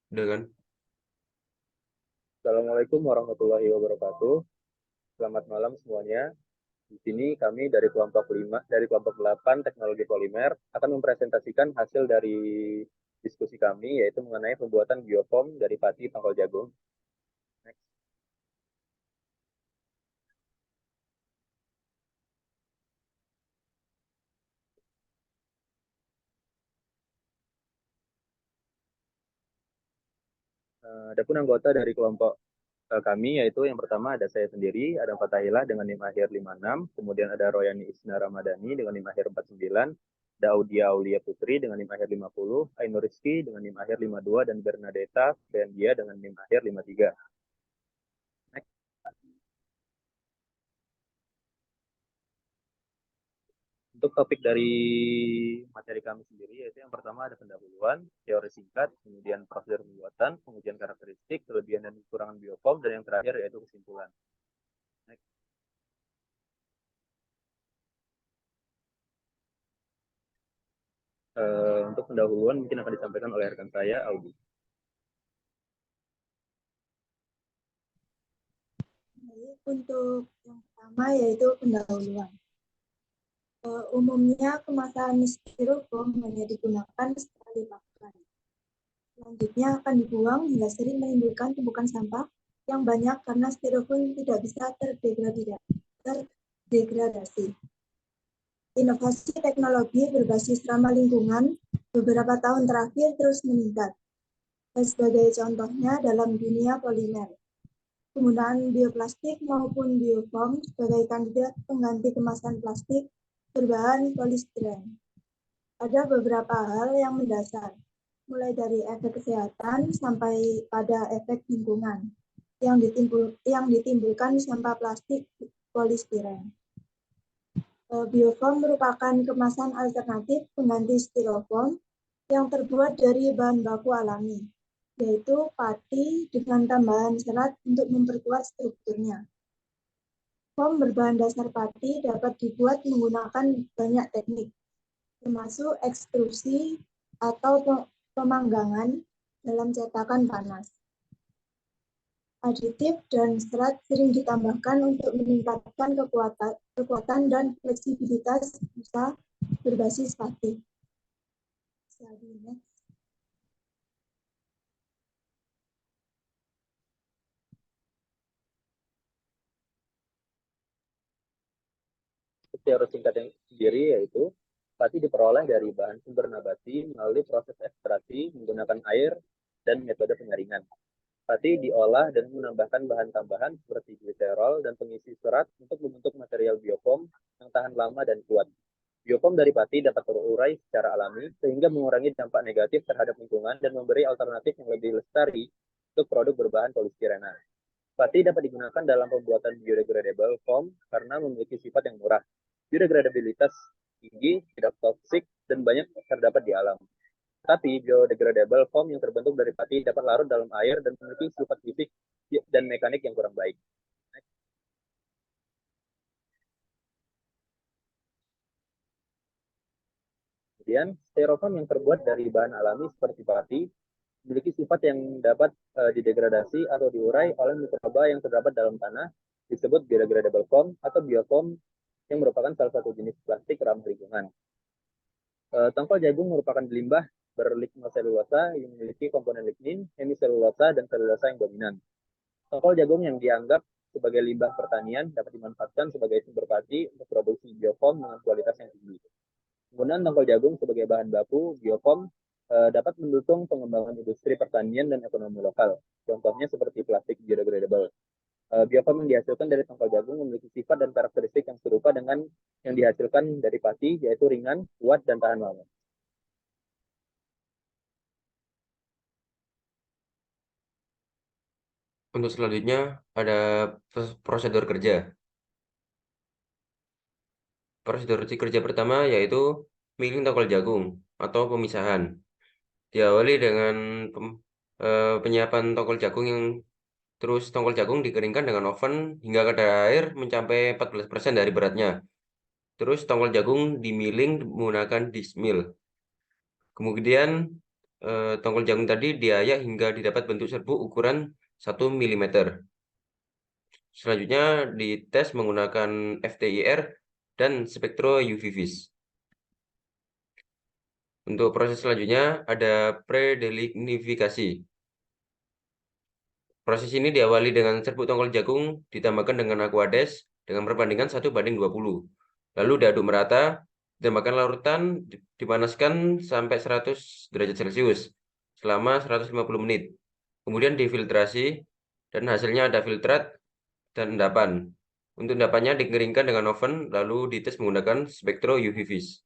Udah kan? Assalamualaikum warahmatullahi wabarakatuh. Selamat malam semuanya. Di sini kami dari kelompok 5, dari kelompok 8 Teknologi Polimer akan mempresentasikan hasil dari diskusi kami yaitu mengenai pembuatan biofoam dari pati tongkol jagung. Next. Adapun anggota dari kelompok kami yaitu yang pertama ada saya sendiri, ada Fatahillah dengan NIM akhir 56, kemudian ada Royani Isna Ramadhani dengan NIM akhir 49, ada Audia Aulia Putri dengan NIM akhir 50, Ainur Rizky dengan NIM akhir 52, dan Bernadetta Dia dengan NIM akhir 53. Next. Untuk topik dari materi kami sendiri, yaitu yang pertama ada pendahuluan, teori singkat, kemudian prosedur pembuatan, kemudian karakteristik, kelebihan dan kekurangan biofoam, dan yang terakhir yaitu kesimpulan. Next. Untuk pendahuluan mungkin akan disampaikan oleh rekan saya, Audi. Untuk yang pertama yaitu pendahuluan. Umumnya kemasan styrofoam hanya digunakan sekali pakai. Selanjutnya akan dibuang hingga sering menimbulkan tumpukan sampah yang banyak karena styrofoam tidak bisa terdegradasi. Inovasi teknologi berbasis ramah lingkungan beberapa tahun terakhir terus meningkat. Sebagai contohnya dalam dunia polimer, penggunaan bioplastik maupun biofoam sebagai kandidat pengganti kemasan plastik berbahan polistiren. Ada beberapa hal yang mendasar, mulai dari efek kesehatan sampai pada efek lingkungan yang ditimbulkan sampah plastik polistiren. Biofoam merupakan kemasan alternatif pengganti styrofoam yang terbuat dari bahan baku alami, yaitu pati dengan tambahan serat untuk memperkuat strukturnya. Foam berbahan dasar pati dapat dibuat menggunakan banyak teknik, termasuk ekstrusi atau pemanggangan dalam cetakan panas. Aditif dan serat sering ditambahkan untuk meningkatkan kekuatan dan fleksibilitas busa berbasis pati. Selanjutnya. Teori singkat yang sendiri yaitu pati diperoleh dari bahan sumber nabati melalui proses ekstraksi menggunakan air dan metode penyaringan. Pati diolah dan menambahkan bahan tambahan seperti gliterol dan pengisi serat untuk membentuk material biofoam yang tahan lama dan kuat. Biofoam dari pati dapat terurai secara alami sehingga mengurangi dampak negatif terhadap lingkungan dan memberi alternatif yang lebih lestari untuk produk berbahan polistirena. Pati dapat digunakan dalam pembuatan biodegradable foam karena memiliki sifat yang murah, biodegradabilitas tinggi, tidak toksik, dan banyak terdapat di alam. Tapi biodegradable foam yang terbentuk dari pati dapat larut dalam air dan memiliki sifat fisik dan mekanik yang kurang baik. Kemudian, styrofoam yang terbuat dari bahan alami seperti pati memiliki sifat yang dapat didegradasi atau diurai oleh mikroba yang terdapat dalam tanah, disebut biodegradable foam atau biofoam yang merupakan salah satu jenis plastik ramah lingkungan. Tongkol jagung merupakan limbah berlignoselulosa yang memiliki komponen lignin, hemiselulosa, dan selulosa yang dominan. Tongkol jagung yang dianggap sebagai limbah pertanian dapat dimanfaatkan sebagai sumber pati untuk produksi biofoam dengan kualitas yang tinggi. Penggunaan tongkol jagung sebagai bahan baku biofoam dapat mendukung pengembangan industri pertanian dan ekonomi lokal. Contohnya seperti plastik biodegradable. Biofoam yang dihasilkan dari tongkol jagung memiliki sifat dan karakteristik yang serupa dengan yang dihasilkan dari pati, yaitu ringan, kuat, dan tahan lama. Untuk selanjutnya ada prosedur kerja. Prosedur kerja pertama yaitu milling tongkol jagung atau pemisahan. Diawali dengan penyiapan tongkol jagung terus tongkol jagung dikeringkan dengan oven hingga kadar air mencapai 14% dari beratnya. Terus tongkol jagung dimiling menggunakan disc mill. Kemudian tongkol jagung tadi diayak hingga didapat bentuk serbuk ukuran 1 mm. Selanjutnya dites menggunakan FTIR dan spektro UV-Vis. Untuk proses selanjutnya ada predelignifikasi. Proses ini diawali dengan serbuk tongkol jagung ditambahkan dengan aquades dengan perbandingan 1:20. Lalu diaduk merata, ditambahkan larutan, dipanaskan sampai 100 derajat Celcius selama 150 menit. Kemudian difiltrasi dan hasilnya ada filtrat dan endapan. Untuk endapannya dikeringkan dengan oven lalu dites menggunakan spektro UV-Vis.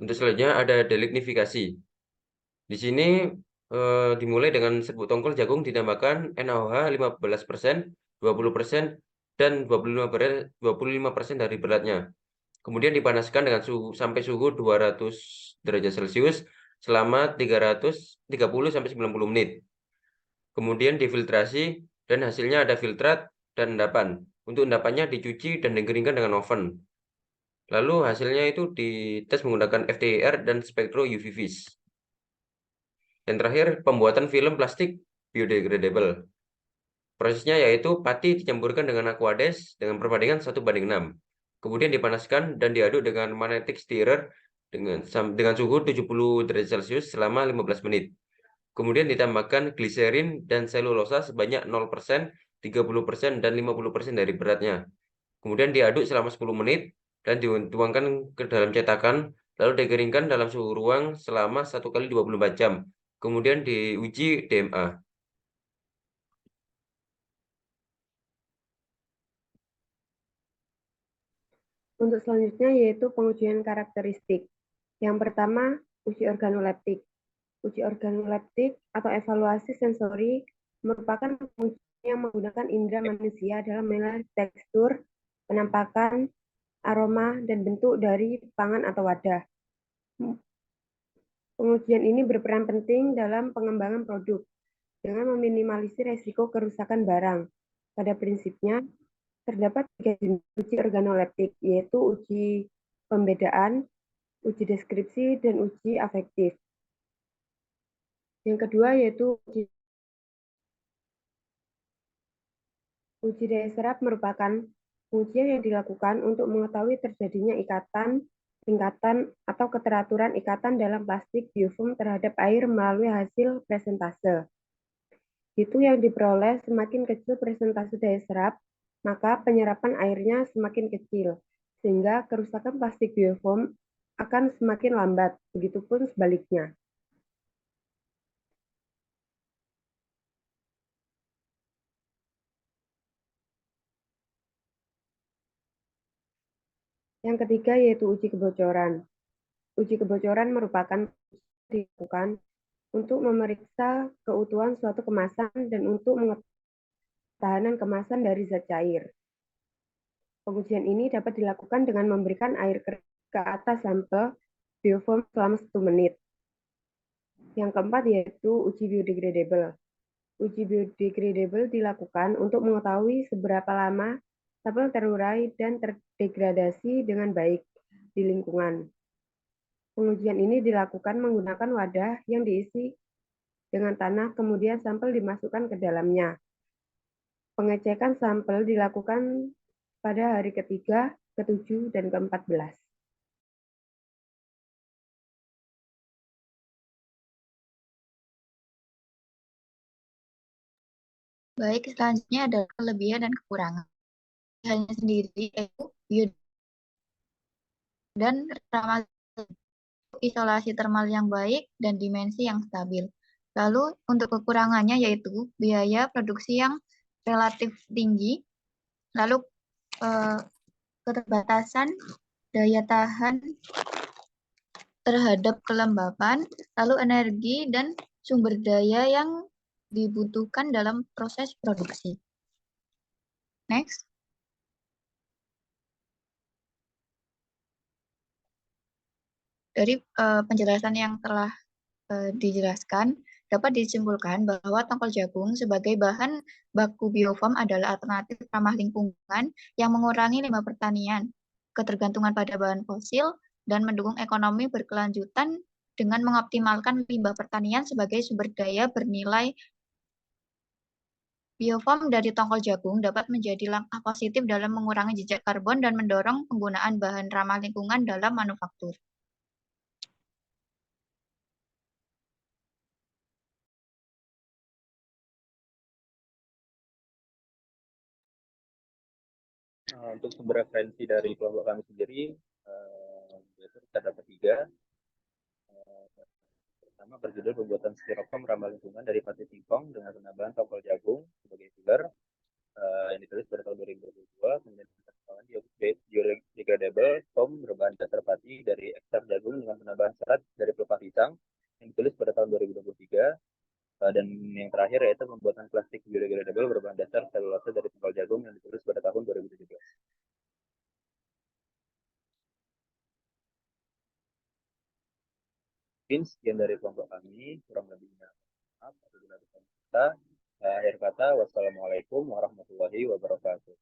Untuk selanjutnya ada delignifikasi. Di sini dimulai dengan serbuk tongkol jagung ditambahkan NaOH 15%, 20%, dan 25% dari beratnya. Kemudian dipanaskan dengan sampai suhu 200 derajat Celcius selama 30-90 menit. Kemudian difiltrasi dan hasilnya ada filtrat dan endapan. Untuk endapannya dicuci dan dikeringkan dengan oven. Lalu hasilnya itu dites menggunakan FTIR dan spektro UV-Vis. Yang terakhir, pembuatan film plastik biodegradable. Prosesnya yaitu pati dicampurkan dengan aquades dengan perbandingan 1:6. Kemudian dipanaskan dan diaduk dengan magnetic stirrer dengan suhu 70 derajat Celcius selama 15 menit. Kemudian ditambahkan gliserin dan selulosa sebanyak 0%, 30%, dan 50% dari beratnya. Kemudian diaduk selama 10 menit dan dituangkan ke dalam cetakan, lalu dikeringkan dalam suhu ruang selama 1x24 jam. Kemudian diuji DMA. Untuk selanjutnya yaitu pengujian karakteristik. Yang pertama, uji organoleptik. Uji organoleptik atau evaluasi sensori merupakan pengujian yang menggunakan indera manusia dalam menilai tekstur, penampakan, aroma, dan bentuk dari pangan atau wadah. Pengujian ini berperan penting dalam pengembangan produk dengan meminimalisir resiko kerusakan barang. Pada prinsipnya, terdapat 3 jenis uji organoleptik, yaitu uji pembedaan, uji deskripsi, dan uji afektif. Yang kedua yaitu uji daya serap merupakan ujian yang dilakukan untuk mengetahui terjadinya ikatan, tingkatan, atau keteraturan ikatan dalam plastik biofilm terhadap air melalui hasil presentase. Itu yang diperoleh semakin kecil presentase daya serap, maka penyerapan airnya semakin kecil, sehingga kerusakan plastik biofilm akan semakin lambat, begitupun sebaliknya. Yang ketiga yaitu uji kebocoran. Uji kebocoran merupakan dilakukan untuk memeriksa keutuhan suatu kemasan dan untuk tahanan kemasan dari zat cair. Pengujian ini dapat dilakukan dengan memberikan air kering ke atas sampel biofilm selama 1 menit. Yang keempat yaitu uji biodegradable. Uji biodegradable dilakukan untuk mengetahui seberapa lama sampel terurai dan terdegradasi dengan baik di lingkungan. Pengujian ini dilakukan menggunakan wadah yang diisi dengan tanah, kemudian sampel dimasukkan ke dalamnya. Pengecekan sampel dilakukan pada hari ketiga, ke-7, dan ke-14. Baik, selanjutnya adalah kelebihan dan kekurangan. Hanya sendiri yaitu dan ramah isolasi termal yang baik dan dimensi yang stabil. Lalu untuk kekurangannya yaitu biaya produksi yang relatif tinggi, lalu keterbatasan daya tahan terhadap kelembapan, lalu energi dan sumber daya yang dibutuhkan dalam proses produksi. Next. Dari penjelasan yang telah dijelaskan, dapat disimpulkan bahwa tongkol jagung sebagai bahan baku biofilm adalah alternatif ramah lingkungan yang mengurangi limbah pertanian, ketergantungan pada bahan fosil, dan mendukung ekonomi berkelanjutan dengan mengoptimalkan limbah pertanian sebagai sumber daya bernilai. Biofoam dari tongkol jagung dapat menjadi langkah positif dalam mengurangi jejak karbon dan mendorong penggunaan bahan ramah lingkungan dalam manufaktur. Untuk sumber referensi dari kelompok kami sendiri, yaitu terdapat 3. Pertama, berjudul pembuatan styrofoam ramah lingkungan dari pati singkong dengan penambahan tongkol jagung sebagai filler, yang ditulis pada tahun 2022. Kemudian biodegradable foam berbahan dasar pati dari ekstrak jagung dengan penambahan serat dari pelepah pisang yang ditulis pada tahun 2023. Dan yang terakhir yaitu pembuatan plastik biodegradable berbahan dasar selulose dari tongkol jagung yang ditulis pada tahun 2017. Mungkin sekian dari kelompok kami, kurang lebihnya maaf apabila ada kita. Akhir kata, wassalamualaikum warahmatullahi wabarakatuh.